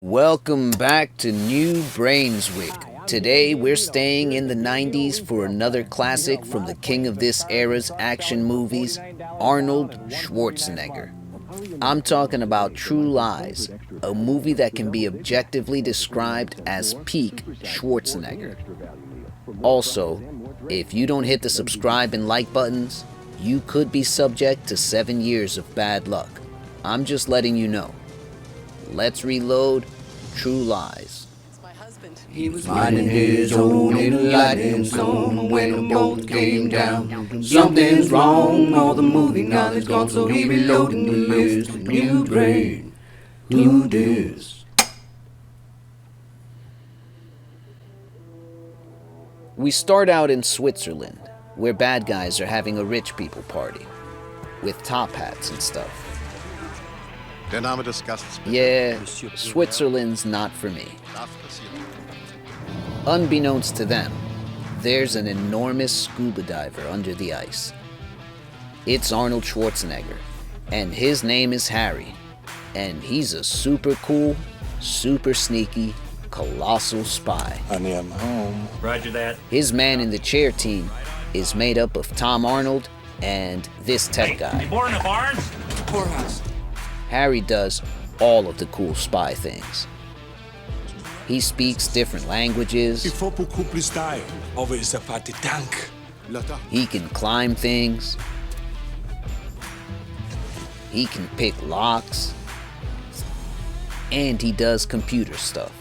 Welcome back to New Brainswick. Today we're staying in the 90s for another classic from the king of this era's action movies, Arnold Schwarzenegger. I'm talking about True Lies, a movie that can be objectively described as peak Schwarzenegger. Also, if you don't hit the subscribe and like buttons, you could be subject to 7 years of bad luck. I'm just letting you know. Let's reload True Lies. He was minding his own little lightning zone when them both came down. Something's wrong, all the movie knowledge gone, so he reloading the list. New brain, do this. We start out in Switzerland, where bad guys are having a rich people party, with top hats and stuff. Der Name des Gastes. Yeah, Switzerland's not for me. Unbeknownst to them, there's an enormous scuba diver under the ice. It's Arnold Schwarzenegger, and his name is Harry, and he's a super cool, super sneaky, colossal spy. Honey, I'm home. Roger that. His man in the chair team is made up of Tom Arnold and this tech guy. You born in the barns? Poorhouse. Harry does all of the cool spy things. He speaks different languages. Il faut beaucoup plus d'air. Over is a party tank. He can climb things. He can pick locks. And he does computer stuff.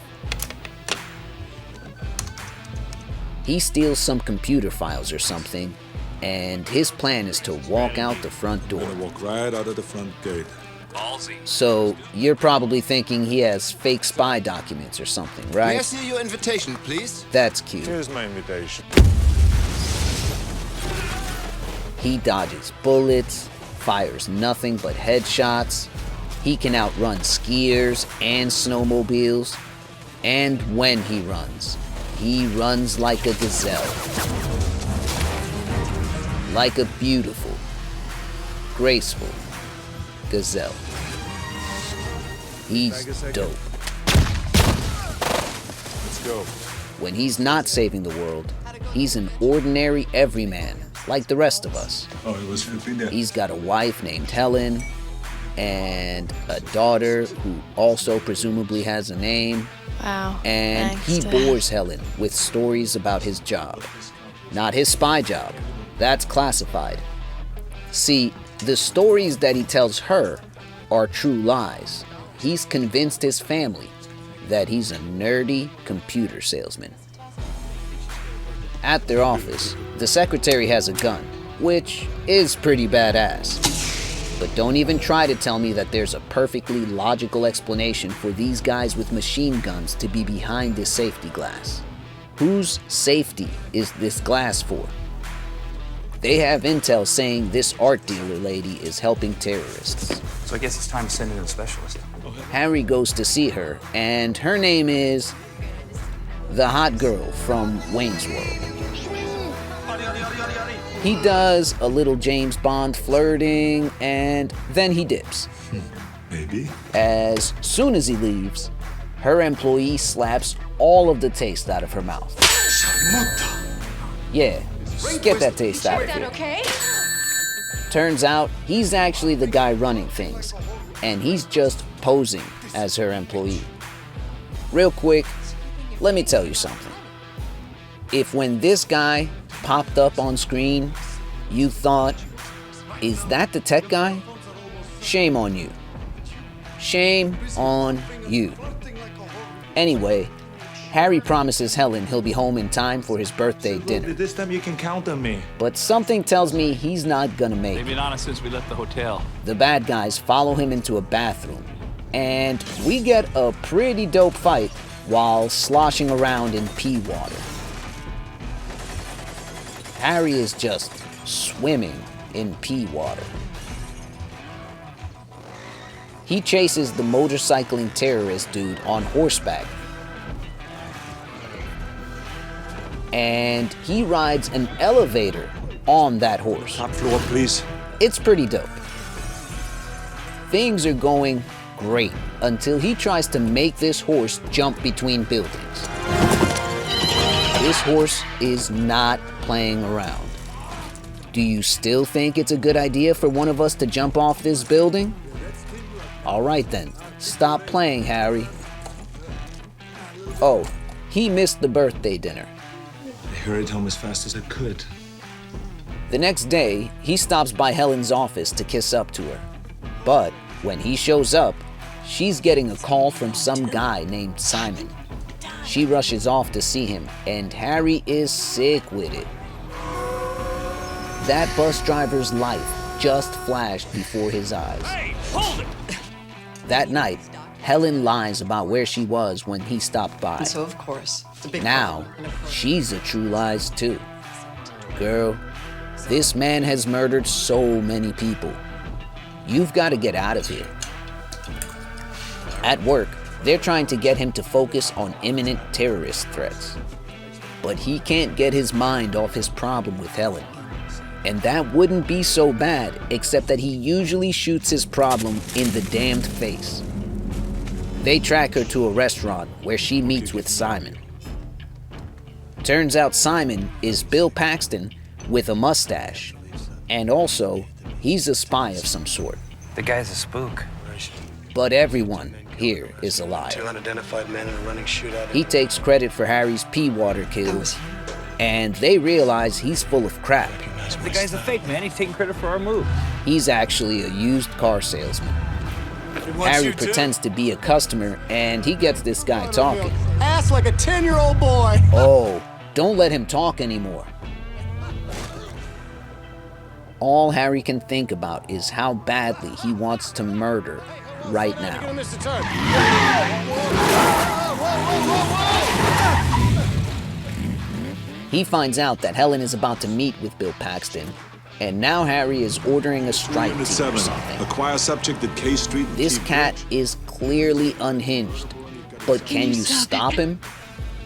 He steals some computer files or something, and his plan is to walk out the front door. Gonna walk right out of the front gate. Ballsy. So, you're probably thinking he has fake spy documents or something, right? May I see your invitation, please? That's cute. Here's my invitation. He dodges bullets, fires nothing but headshots. He can outrun skiers and snowmobiles. And when he runs like a gazelle. Like a beautiful, graceful gazelle. He's dope. Let's go. When he's not saving the world, he's an ordinary everyman, like the rest of us. Oh, it was flipping there. He's got a wife named Helen, and a daughter who also presumably has a name. Wow. And he bores Helen with stories about his job. Not his spy job. That's classified. See, the stories that he tells her are true lies. He's convinced his family that he's a nerdy computer salesman. At their office, the secretary has a gun, which is pretty badass. But don't even try to tell me that there's a perfectly logical explanation for these guys with machine guns to be behind this safety glass. Whose safety is this glass for? They have intel saying this art dealer lady is helping terrorists. So I guess it's time to send in a specialist. Harry goes to see her, and her name is the hot girl from Wayne's World. He does a little James Bond flirting, and then he dips. Maybe. As soon as he leaves, her employee slaps all of the taste out of her mouth. Yeah, just get that taste out of here. Okay? Turns out he's actually the guy running things, and he's just posing as her employee. Real quick, let me tell you something. If when this guy popped up on screen, you thought, is that the tech guy? Shame on you. Shame on you. Anyway, Harry promises Helen he'll be home in time for his birthday dinner. This time you can count on me. But something tells me he's not gonna make They've it. been on us since we left the hotel. The bad guys follow him into a bathroom, and we get a pretty dope fight while sloshing around in pea water. Harry is just swimming in pea water. He chases the motorcycling terrorist dude on horseback. And he rides an elevator on that horse. Top floor, please. It's pretty dope. Things are going great until he tries to make this horse jump between buildings. This horse is not playing around. Do you still think it's a good idea for one of us to jump off this building? All right then, stop playing, Harry. Oh, he missed the birthday dinner. I hurried home as fast as I could. The next day, he stops by Helen's office to kiss up to her. But when he shows up, she's getting a call from some guy named Simon. She rushes off to see him, and Harry is sick with it. That bus driver's life just flashed before his eyes. Hey, hold it! That night, Helen lies about where she was when he stopped by. So of course, the big Now, problem. she's a true lies too. Girl, this man has murdered so many people. You've got to get out of here. At work, they're trying to get him to focus on imminent terrorist threats. But he can't get his mind off his problem with Helen. And that wouldn't be so bad, except that he usually shoots his problem in the damned face. They track her to a restaurant where she meets with Simon. Turns out Simon is Bill Paxton with a mustache. And also, he's a spy of some sort. The guy's a spook. But everyone here is alive. Two unidentified men in a running shootout. He takes credit for Harry's pea water kills, and they realize he's full of crap. The guy's a fake, man. He's taking credit for our move. He's actually a used car salesman. Harry pretends to be a customer, and he gets this guy talking. Ass like a 10-year-old boy. Oh, don't let him talk anymore. All Harry can think about is how badly he wants to murder right now. Mr. Turk. He finds out that Helen is about to meet with Bill Paxton, and now Harry is ordering a strike team or 7. something. Acquire subject at K Street. and This keep cat is clearly unhinged, but can you stop him?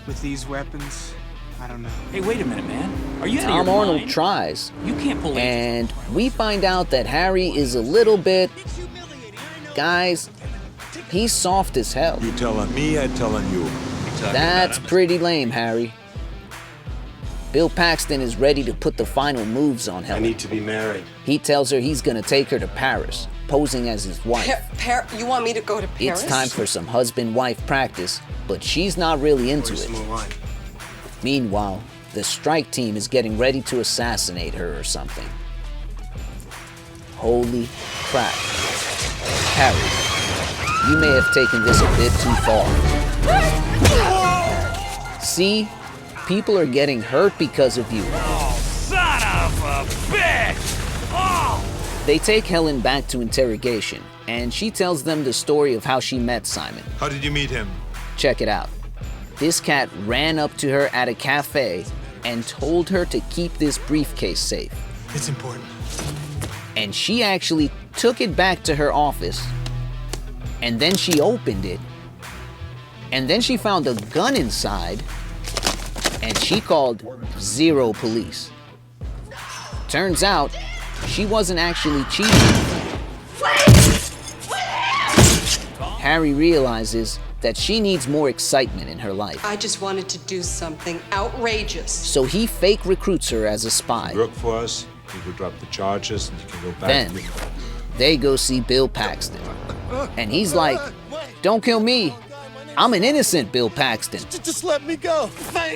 With these weapons, I don't know. Hey, wait a minute, man. Are you out of Tom your Arnold mind? tries, You can't pull it. and we find out that Harry is a little bit... Guys, he's soft as hell. You telling me, I telling you. That's pretty lame, Harry. Bill Paxton is ready to put the final moves on I Helen. need to be married. He tells her he's gonna take her to Paris, posing as his wife. You want me to go to Paris? It's time for some husband-wife practice, but she's not really into it. Small line. Meanwhile, the strike team is getting ready to assassinate her or something. Holy crap. Harry, you may have taken this a bit too far. See? People are getting hurt because of you. Son of a bitch! Oh! They take Helen back to interrogation, and she tells them the story of how she met Simon. How did you meet him? Check it out. This cat ran up to her at a cafe and told her to keep this briefcase safe. It's important. And she actually took it back to her office, and then she opened it, and then she found a gun inside, and she called 0 police. Turns out, she wasn't actually cheating. Harry realizes that she needs more excitement in her life. I just wanted to do something outrageous. So he fake recruits her as a spy. Work for us. You will drop the charges and you can go back. Then, they go see Bill Paxton. And he's like, "Don't kill me. I'm an innocent Bill Paxton." Just let me go.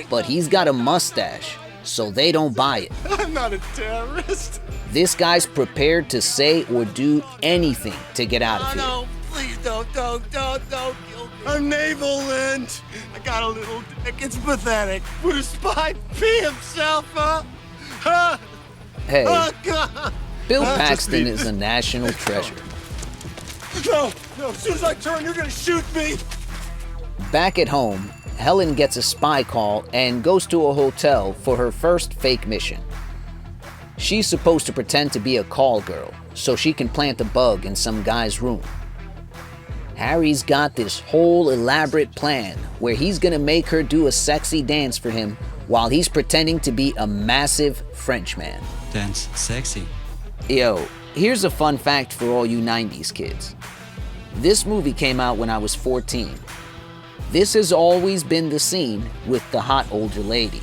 But he's got a mustache, so they don't buy it. I'm not a terrorist. This guy's prepared to say or do anything to get out of here. No, please don't kill me. I'm naval Lind. I got a little dick. It's pathetic. Would a spy pee himself, huh? Huh? Hey, Oh, God. Bill Just Paxton need- is a national treasure. No, as soon as I turn, you're gonna shoot me. Back at home, Helen gets a spy call and goes to a hotel for her first fake mission. She's supposed to pretend to be a call girl so she can plant a bug in some guy's room. Harry's got this whole elaborate plan where he's gonna make her do a sexy dance for him while he's pretending to be a massive Frenchman. Dance sexy. Yo, here's a fun fact for all you 90s kids. This movie came out when I was 14. This has always been the scene with the hot older lady.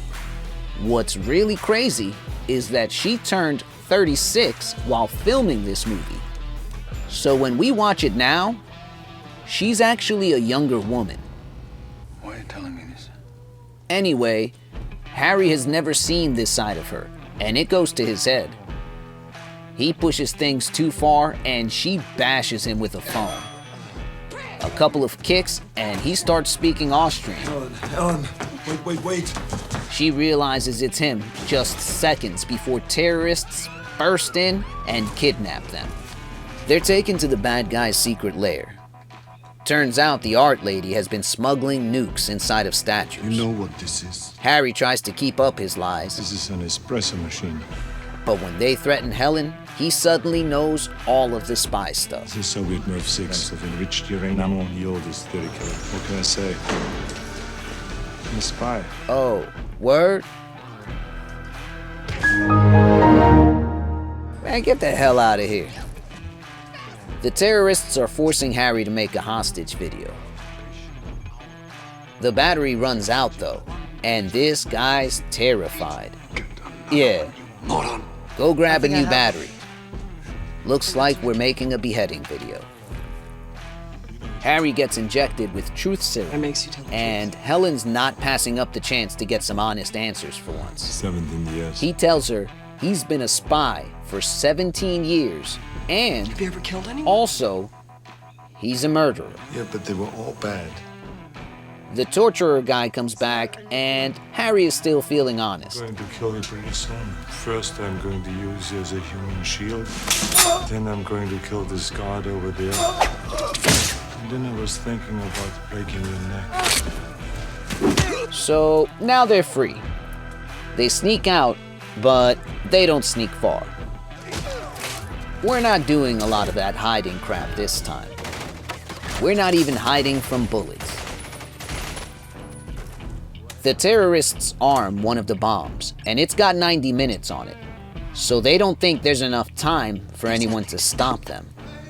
What's really crazy is that she turned 36 while filming this movie. So when we watch it now, she's actually a younger woman. Why are you telling me this? Anyway, Harry has never seen this side of her, and it goes to his head. He pushes things too far, and she bashes him with a phone. A couple of kicks, and he starts speaking Austrian. Helen, wait. She realizes it's him just seconds before terrorists burst in and kidnap them. They're taken to the bad guy's secret lair. Turns out the art lady has been smuggling nukes inside of statues. You know what this is? Harry tries to keep up his lies, This is an espresso machine. but when they threaten Helen, he suddenly knows all of the spy stuff. This is Soviet Nerve 6 of enriched uranium yield is 30 kilo. What can I say? I'm a spy. Oh, word? Man, get the hell out of here. The terrorists are forcing Harry to make a hostage video. The battery runs out though, and this guy's terrified. Yeah, go grab a new battery. Looks like we're making a beheading video. Harry gets injected with truth That serum, makes you tell the and Helen's not passing up the chance to get some honest answers for once. 17 years. He tells her he's been a spy for 17 years, and Have you ever killed anyone? also, he's a murderer. Yeah, but they were all bad. The torturer guy comes back, and Harry is still feeling honest. I'm going to kill you pretty soon. First, I'm going to use you as a human shield. Then I'm going to kill this guard over there. And then I was thinking about breaking your neck. So now they're free. They sneak out, but they don't sneak far. We're not doing a lot of that hiding crap this time. We're not even hiding from bullets. The terrorists arm one of the bombs, and it's got 90 minutes on it. So they don't think there's enough time for anyone to stop them.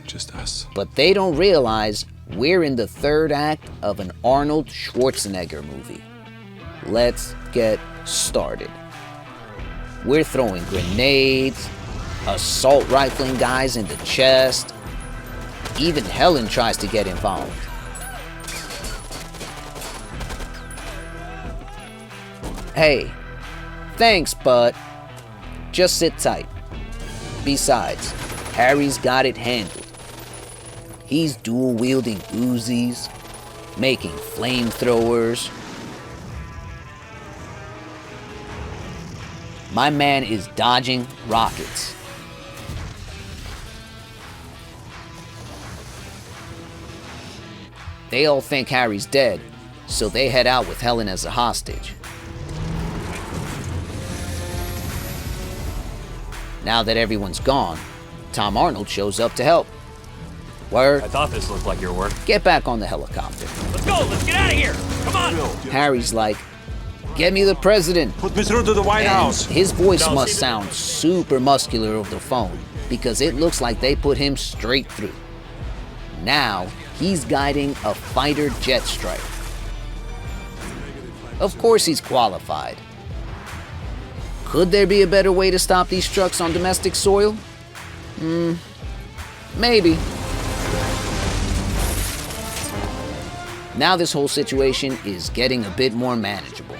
Just us. But they don't realize we're in the third act of an Arnold Schwarzenegger movie. Let's get started. We're throwing grenades, assault rifling guys in the chest. Even Helen tries to get involved. Hey, thanks, but just sit tight. Besides, Harry's got it handled. He's dual-wielding Uzis, making flamethrowers. My man is dodging rockets. They all think Harry's dead, so they head out with Helen as a hostage. Now that everyone's gone, Tom Arnold shows up to help. Word, I thought this looked like your work. get back on the helicopter. Let's go. Let's get out of here. Come on. Harry's like, get me the president. Put me through to the White And House. his voice must sound super muscular over the phone because it looks like they put him straight through. Now, he's guiding a fighter jet strike. Of course he's qualified. Could there be a better way to stop these trucks on domestic soil? Maybe. Now this whole situation is getting a bit more manageable.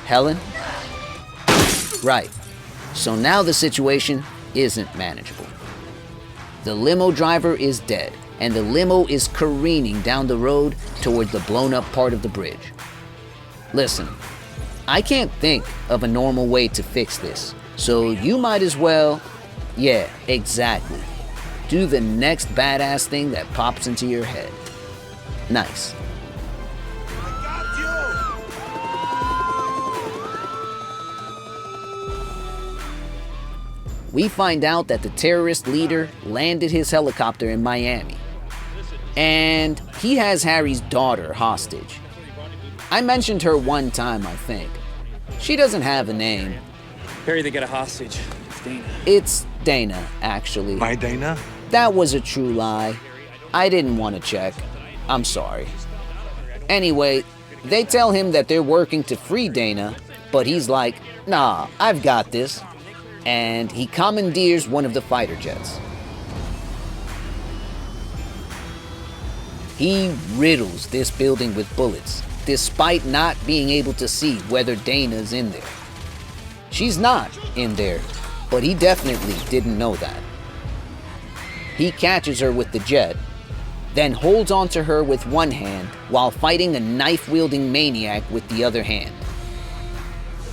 Helen? Right. So now the situation isn't manageable. The limo driver is dead, and the limo is careening down the road toward the blown up part of the bridge. Listen, I can't think of a normal way to fix this, so you might as well, yeah, exactly, do the next badass thing that pops into your head. Nice. We find out that the terrorist leader landed his helicopter in Miami. And he has Harry's daughter hostage. I mentioned her one time, I think. She doesn't have a name. Harry, they get a hostage. It's Dana. It's Dana, actually. My Dana? That was a true lie. I didn't want to check. I'm sorry. Anyway, they tell him that they're working to free Dana, but he's like, nah, I've got this. And he commandeers one of the fighter jets. He riddles this building with bullets, despite not being able to see whether Dana's in there. She's not in there, but he definitely didn't know that. He catches her with the jet, then holds onto her with one hand while fighting a knife-wielding maniac with the other hand.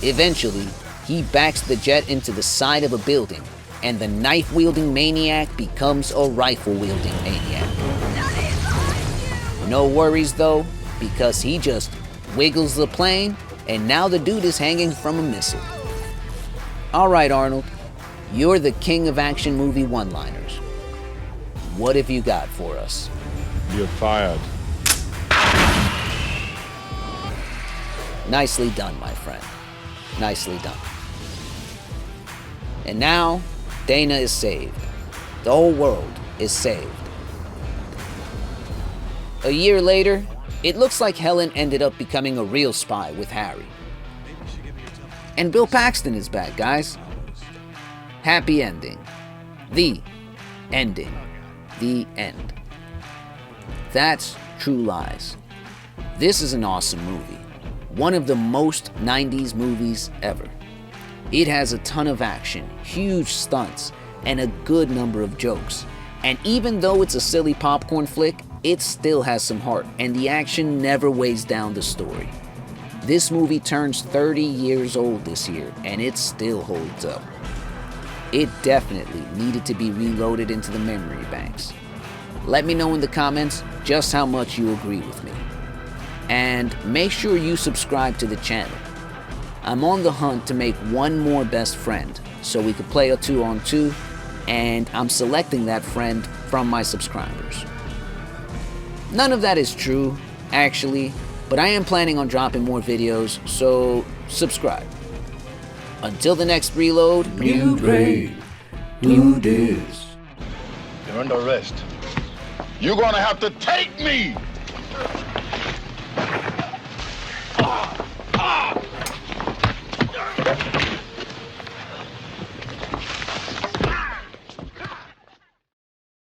Eventually, he backs the jet into the side of a building, and the knife-wielding maniac becomes a rifle-wielding maniac. No worries though, because he just wiggles the plane, and now the dude is hanging from a missile. Alright Arnold, you're the king of action movie one-liners. What have you got for us? You're fired. Nicely done, my friend. Nicely done. And now, Dana is saved. The whole world is saved. A year later, it looks like Helen ended up becoming a real spy with Harry. And Bill Paxton is back, guys. Happy ending. The ending. The end. That's True Lies. This is an awesome movie. One of the most 90s movies ever. It has a ton of action, huge stunts, and a good number of jokes. And even though it's a silly popcorn flick, it still has some heart, and the action never weighs down the story. This movie turns 30 years old this year, and it still holds up. It definitely needed to be reloaded into the memory banks. Let me know in the comments just how much you agree with me. And make sure you subscribe to the channel. I'm on the hunt to make one more best friend so we could play a 2-on-2, and I'm selecting that friend from my subscribers. None of that is true, actually, but I am planning on dropping more videos, so subscribe. Until the next reload, New brain, do this. You're under arrest. You're gonna have to take me